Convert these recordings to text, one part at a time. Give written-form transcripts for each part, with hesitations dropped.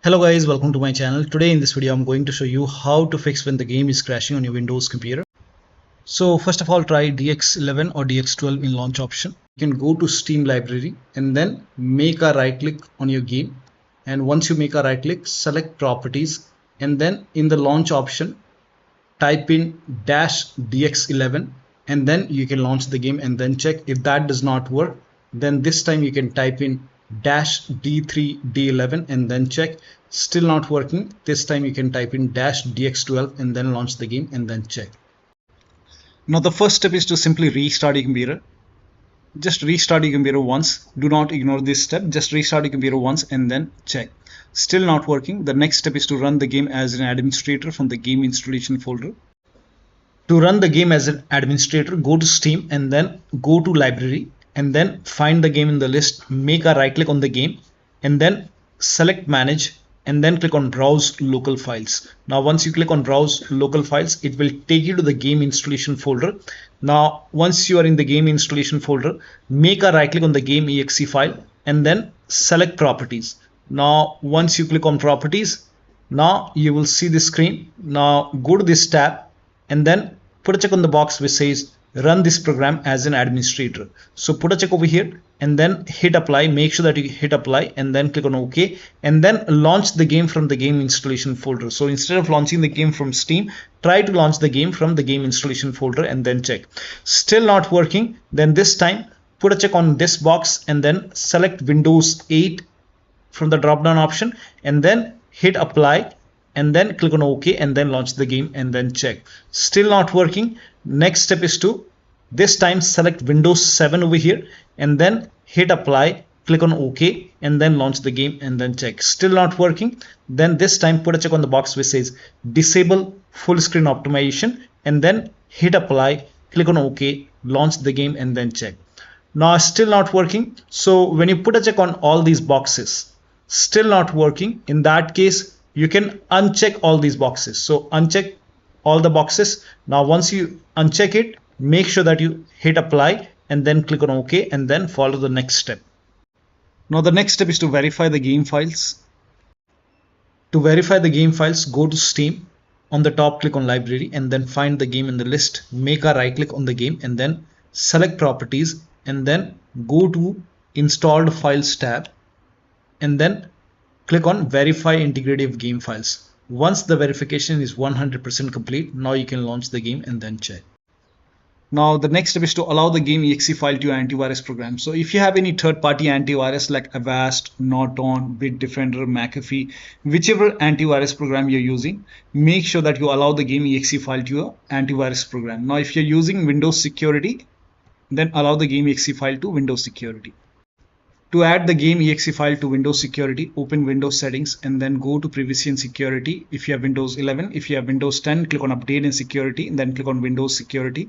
Hello guys, welcome to my channel. Today in this video I'm going to show you how to fix when the game is crashing on your Windows computer. So first of all, try DX11 or DX12 in launch option. You can go to Steam library and then make a right click on your game, and once you make a right click, select properties, and then in the launch option type in -DX11, and then you can launch the game and then check. If that does not work, then this time you can type in -D3D11 and then check. Still not working. This time you can type in -DX12 and then launch the game and then check. Now the first step is to simply restart your computer. Just restart your computer once. Do not ignore this step. Just restart your computer once and then check. Still not working. The next step is to run the game as an administrator from the game installation folder. To run the game as an administrator, go to Steam and then go to library and then find the game in the list. Make a right click on the game and then select manage and then click on browse local files. Now once you click on browse local files, it will take you to the game installation folder. Now once you are in the game installation folder, make a right click on the game exe file and then select properties. Now once you click on properties, now you will see the screen. Now go to this tab and then put a check on the box which says run this program as an administrator. So put a check over here and then hit apply. Make sure that you hit apply and then click on OK and then launch the game from the game installation folder. So instead of launching the game from Steam, try to launch the game from the game installation folder and then check. Still not working. Then this time put a check on this box and then select Windows 8 from the drop down option and then hit apply and then click on OK and then launch the game and then check. Still not working. Next step is to this time select Windows 7 over here and then hit apply, click on OK and then launch the game and then check. Still not working. Then this time put a check on the box which says disable full screen optimization and then hit apply, click on OK, launch the game and then check. Now still not working. So when you put a check on all these boxes, still not working, in that case you can uncheck all these boxes. So uncheck all the boxes. Now once you uncheck it, make sure that you hit apply and then click on OK and then follow the next step. Now the next step is to verify the game files. To verify the game files, go to Steam. On the top, click on library and then find the game in the list. Make a right click on the game and then select properties and then go to installed files tab and then click on verify integrity of game files. Once the verification is 100% complete, now you can launch the game and then check. Now the next step is to allow the game exe file to your antivirus program. So if you have any third-party antivirus like Avast, Norton, Bitdefender, McAfee, whichever antivirus program you're using, make sure that you allow the game exe file to your antivirus program. Now if you're using Windows Security, then allow the game exe file to Windows Security. To add the game exe file to Windows Security, open Windows Settings and then go to Privacy and Security. If you have Windows 11, if you have Windows 10, click on Update and Security and then click on Windows Security.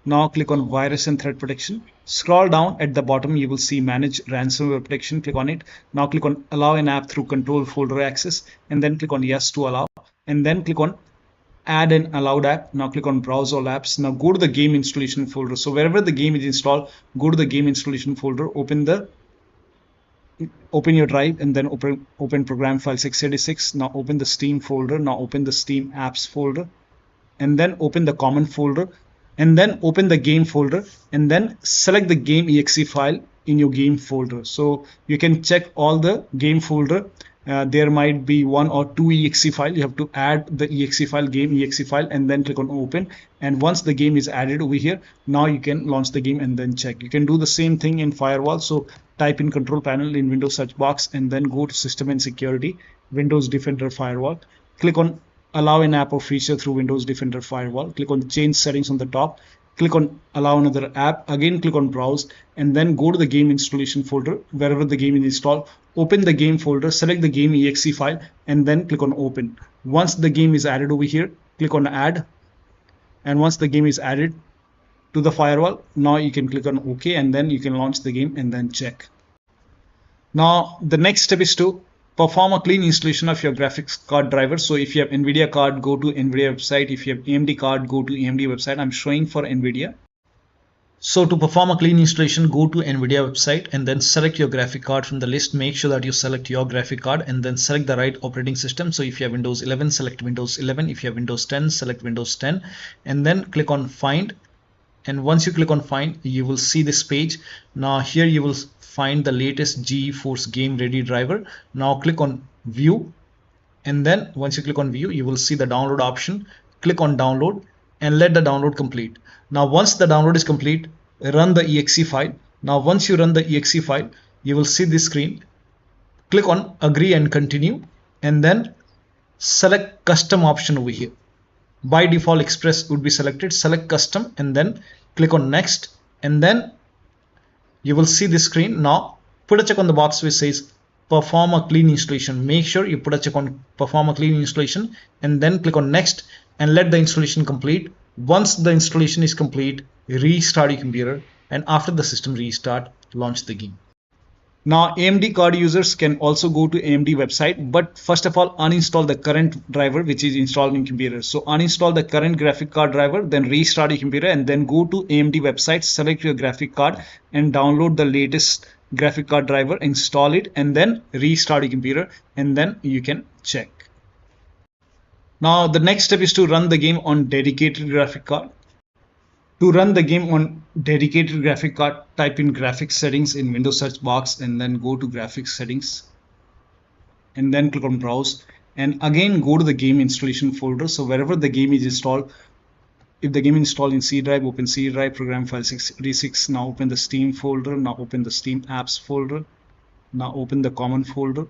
Now click on Virus and Threat Protection. Scroll down at the bottom, you will see Manage Ransomware Protection. Click on it. Now click on Allow an app through Control Folder Access and then click on Yes to allow and then click on Add an allowed app. Now click on Browse all apps. Now go to the game installation folder. So wherever the game is installed, go to the game installation folder, open your drive and then open program file 686. Now open the Steam folder. Now open the Steam apps folder and then open the common folder and then open the game folder and then select the game exe file in your game folder. So you can check all the game folder. There might be one or two exe file. You have to add the exe file, game exe file, and then click on open. And once the game is added over here, now you can launch the game and then check. You can do the same thing in Firewall. So type in control panel in Windows search box and then go to System and Security, Windows Defender Firewall. Click on allow an app or feature through Windows Defender Firewall. Click on change settings on the top. Click on allow another app. Again click on browse and then go to the game installation folder. Wherever the game is installed, open the game folder, select the game exe file and then click on open. Once the game is added over here, click on add, and once the game is added to the firewall, now you can click on OK and then you can launch the game and then check. Now the next step is to perform a clean installation of your graphics card driver. So if you have NVIDIA card, go to NVIDIA website. If you have AMD card, go to AMD website. I'm showing for NVIDIA. So to perform a clean installation, go to NVIDIA website and then select your graphic card from the list. Make sure that you select your graphic card and then select the right operating system. So if you have Windows 11, select Windows 11. If you have Windows 10, select Windows 10 and then click on Find. And once you click on Find, you will see this page. Now here you will find the latest GeForce Game Ready driver. Now click on View, and then once you click on View, you will see the download option. Click on Download and let the download complete. Now once the download is complete, run the exe file. Now once you run the exe file, you will see this screen. Click on Agree and Continue and then select Custom option over here. By default Express would be selected. Select Custom and then click on Next, and then you will see this screen. Now put a check on the box which says Perform a clean installation. Make sure you put a check on Perform a clean installation and then click on Next and let the installation complete. Once the installation is complete, restart your computer, and after the system restart, launch the game. Now AMD card users can also go to AMD website, but first of all uninstall the current driver which is installed in computer. So uninstall the current graphic card driver, then restart your computer and then go to AMD website, select your graphic card and download the latest graphic card driver, install it and then restart your computer, and then you can check. Now the next step is to run the game on dedicated graphic card. To run the game on dedicated graphic card, type in graphics settings in Windows search box and then go to graphics settings and then click on browse, and again go to the game installation folder. So wherever the game is installed, if the game is installed in C drive, open C drive, program file 636. Now open the Steam folder. Now open the Steam apps folder. Now open the common folder.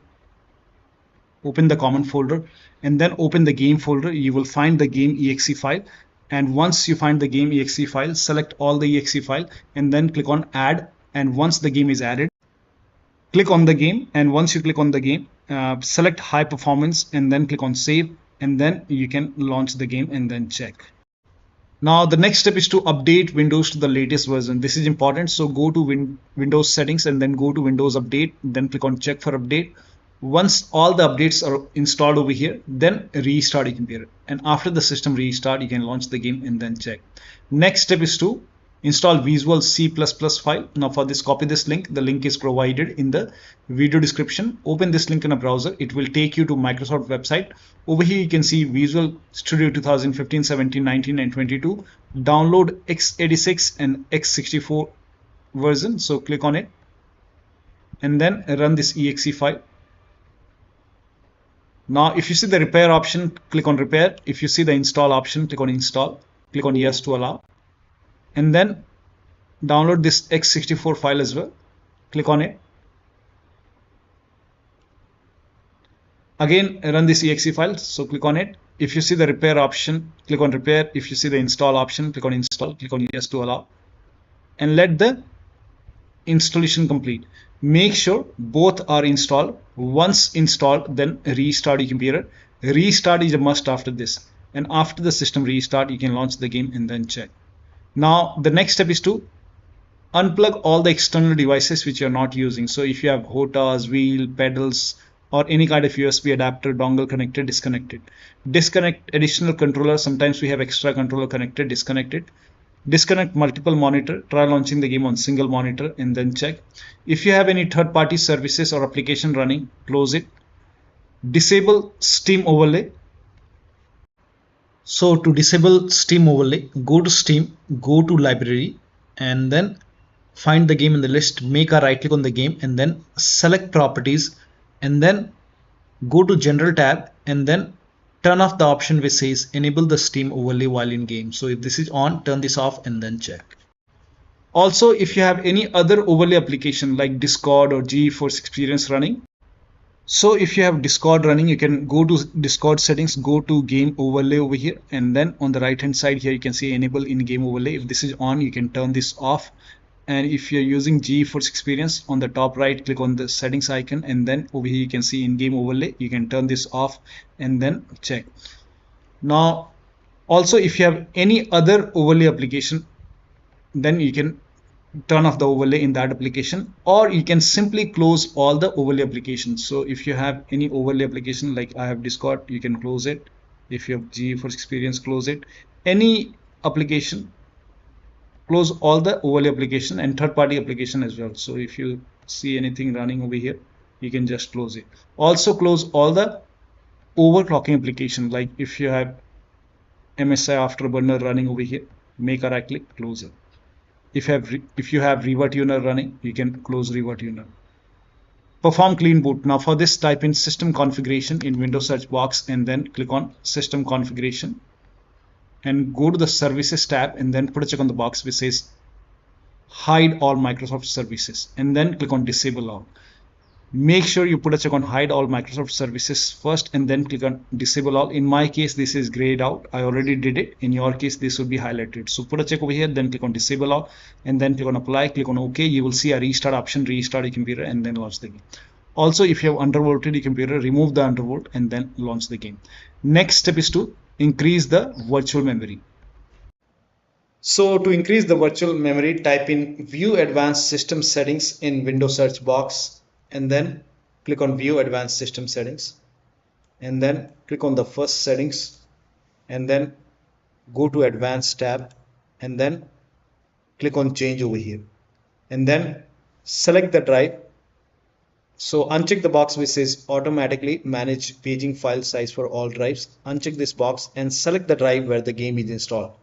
Open the common folder and then open the game folder. You will find the game exe file. And once you find the game exe file, select all the exe file and then click on add. And once the game is added, click on the game. And once you click on the game, select high performance and then click on save. And then you can launch the game and then check. Now the next step is to update Windows to the latest version. This is important. So go to Windows settings and then go to Windows update. Then click on check for update. Once all the updates are installed over here, then restart your computer, and after the system restart you can launch the game and then check. Next step is to install Visual C++ file. Now for this, copy this link. The link is provided in the video description. Open this link in a browser. It will take you to Microsoft website. Over here you can see Visual Studio 2015, 17, 19 and 22. Download x86 and x64 version. So click on it and then run this exe file. Now if you see the repair option, click on repair. If you see the install option, click on install. Click on yes to allow. And then download this x64 file as well. Click on it. Again run this exe file. So click on it. If you see the repair option, click on repair. If you see the install option, click on install. Click on yes to allow. And let the installation complete. Make sure both are installed. Once installed, then restart your computer. Restart is a must after this, and after the system restart you can launch the game and then check. Now the next step is to unplug all the external devices which you are not using. So if you have HOTAs, wheel, pedals or any kind of USB adapter, dongle connected, disconnect it. Disconnect additional controller. Sometimes we have extra controller connected, disconnect it. Disconnect multiple monitor. Try launching the game on single monitor and then check. If you have any third-party services or application running, close it. Disable Steam overlay. So to disable Steam overlay, go to Steam, go to library and then find the game in the list. Make a right click on the game and then select properties and then go to general tab and then turn off the option which says enable the Steam overlay while in game. So if this is on, turn this off and then check. Also, if you have any other overlay application like Discord or GeForce Experience running, so if you have Discord running, you can go to Discord settings, go to game overlay over here, and then on the right hand side here you can see enable in game overlay. If this is on, you can turn this off. And if you're using GeForce Experience, on the top right, click on the settings icon and then over here you can see in-game overlay. You can turn this off and then check. Now also if you have any other overlay application, then you can turn off the overlay in that application, or you can simply close all the overlay applications. So if you have any overlay application like I have Discord, you can close it. If you have GeForce Experience, close it. Any application close all the overlay application and third-party application as well. So if you see anything running over here, you can just close it. Also close all the overclocking application, like if you have MSI Afterburner running over here, make a right click, close it. If you have ReverTuner running, you can close ReverTuner. Perform clean boot. Now for this, type in system configuration in Windows search box and then click on system configuration and go to the services tab and then put a check on the box which says hide all Microsoft services and then click on disable all. Make sure you put a check on hide all Microsoft services first and then click on disable all. In my case, this is grayed out. I already did it. In your case, this will be highlighted. So put a check over here, then click on disable all and then click on apply, click on OK. You will see a restart option, restart your computer and then launch the game. Also, if you have undervolted your computer, remove the undervolt and then launch the game. Next step is to increase the virtual memory. So to increase the virtual memory, type in view advanced system settings in Windows search box and then click on view advanced system settings and then click on the first settings and then go to advanced tab and then click on change over here and then select the drive. So uncheck the box which says automatically manage paging file size for all drives. Uncheck this box and select the drive where the game is installed.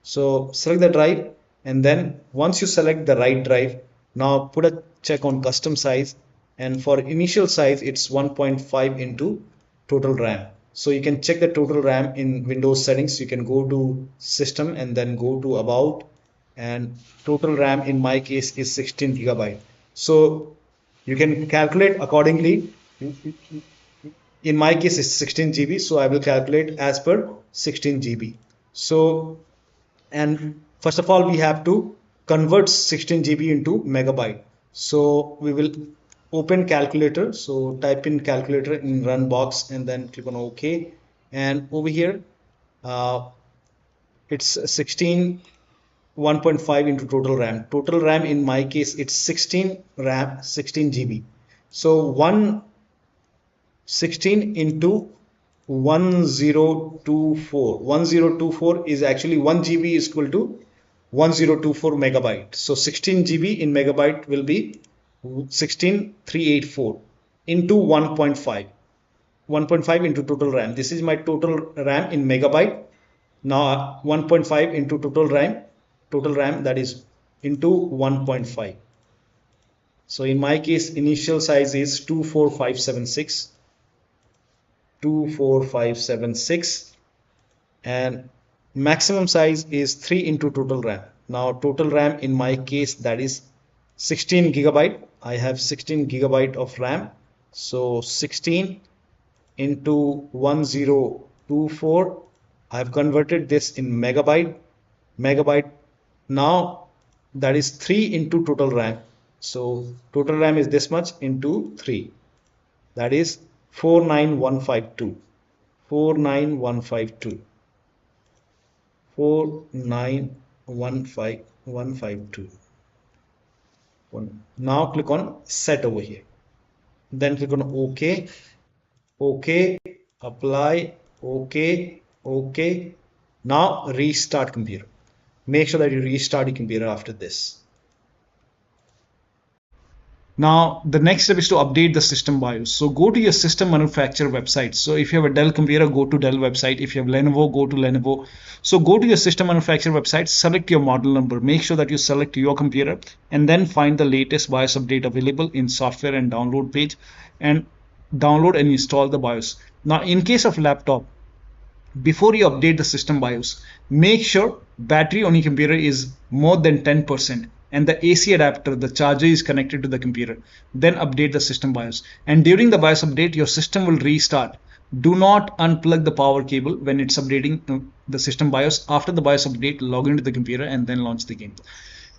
So select the drive and then once you select the right drive, now put a check on custom size. And for initial size, it's 1.5 into total RAM. So you can check the total RAM in Windows settings. You can go to system and then go to about, and total RAM in my case is 16 GB. So you can calculate accordingly. In my case, it's 16 GB. So I will calculate as per 16 GB. So, and first of all, we have to convert 16 GB into megabyte. So we will open calculator. So type in calculator in run box and then click on OK. And over here, it's 16 1.5 into total RAM. Total RAM in my case, it's 16 RAM, 16 GB. So 16 into 1024. 1024 is actually 1 GB is equal to 1024 megabyte. So 16 GB in megabyte will be 16384 into 1.5. 1.5 into total RAM. This is my total RAM in megabyte. Now 1.5 into total RAM that is into 1.5. So in my case, initial size is 24576 and maximum size is 3 into total RAM. Now total RAM in my case, that is 16 GB. I have 16 GB of RAM. So 16 into 1024. I have converted this in megabyte. Now that is 3 into total RAM. So total RAM is this much into 3. That is 49152. 49152. 4915152. Now click on set over here. Then click on OK. OK. Apply. OK. OK. Now restart computer. Make sure that you restart your computer after this. Now the next step is to update the system BIOS. So go to your system manufacturer website. So if you have a Dell computer, go to Dell website. If you have Lenovo, go to Lenovo. So go to your system manufacturer website, select your model number, make sure that you select your computer and then find the latest BIOS update available in software and download page and download and install the BIOS. Now in case of laptop, before you update the system BIOS, make sure battery on your computer is more than 10% and the AC adapter, the charger, is connected to the computer. Then update the system BIOS. And during the BIOS update, your system will restart. Do not unplug the power cable when it's updating the system BIOS. After the BIOS update, log into the computer and then launch the game.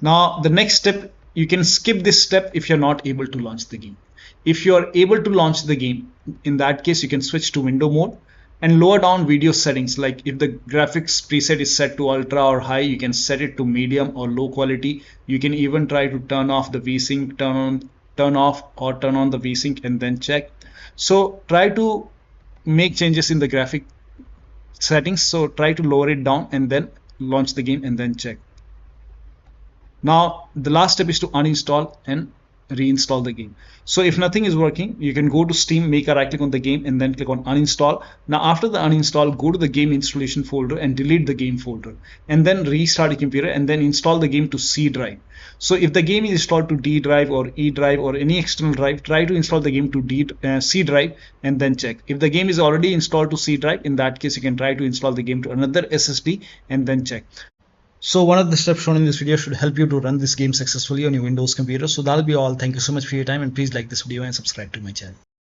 Now the next step, you can skip this step if you're not able to launch the game. If you are able to launch the game, in that case, you can switch to window mode and lower down video settings. Like if the graphics preset is set to ultra or high, you can set it to medium or low quality. You can even try to turn off the VSync, turn off or turn on the VSync and then check. So try to make changes in the graphic settings. So try to lower it down and then launch the game and then check. Now the last step is to uninstall and reinstall the game. So if nothing is working, you can go to Steam, make a right click on the game, and then click on uninstall. Now after the uninstall, go to the game installation folder and delete the game folder, and then restart your computer and then install the game to C drive. So if the game is installed to D drive or E drive or any external drive, try to install the game to C drive and then check. If the game is already installed to C drive, in that case you can try to install the game to another SSD and then check. So one of the steps shown in this video should help you to run this game successfully on your Windows computer. So that'll be all. Thank you so much for your time, and please like this video and subscribe to my channel.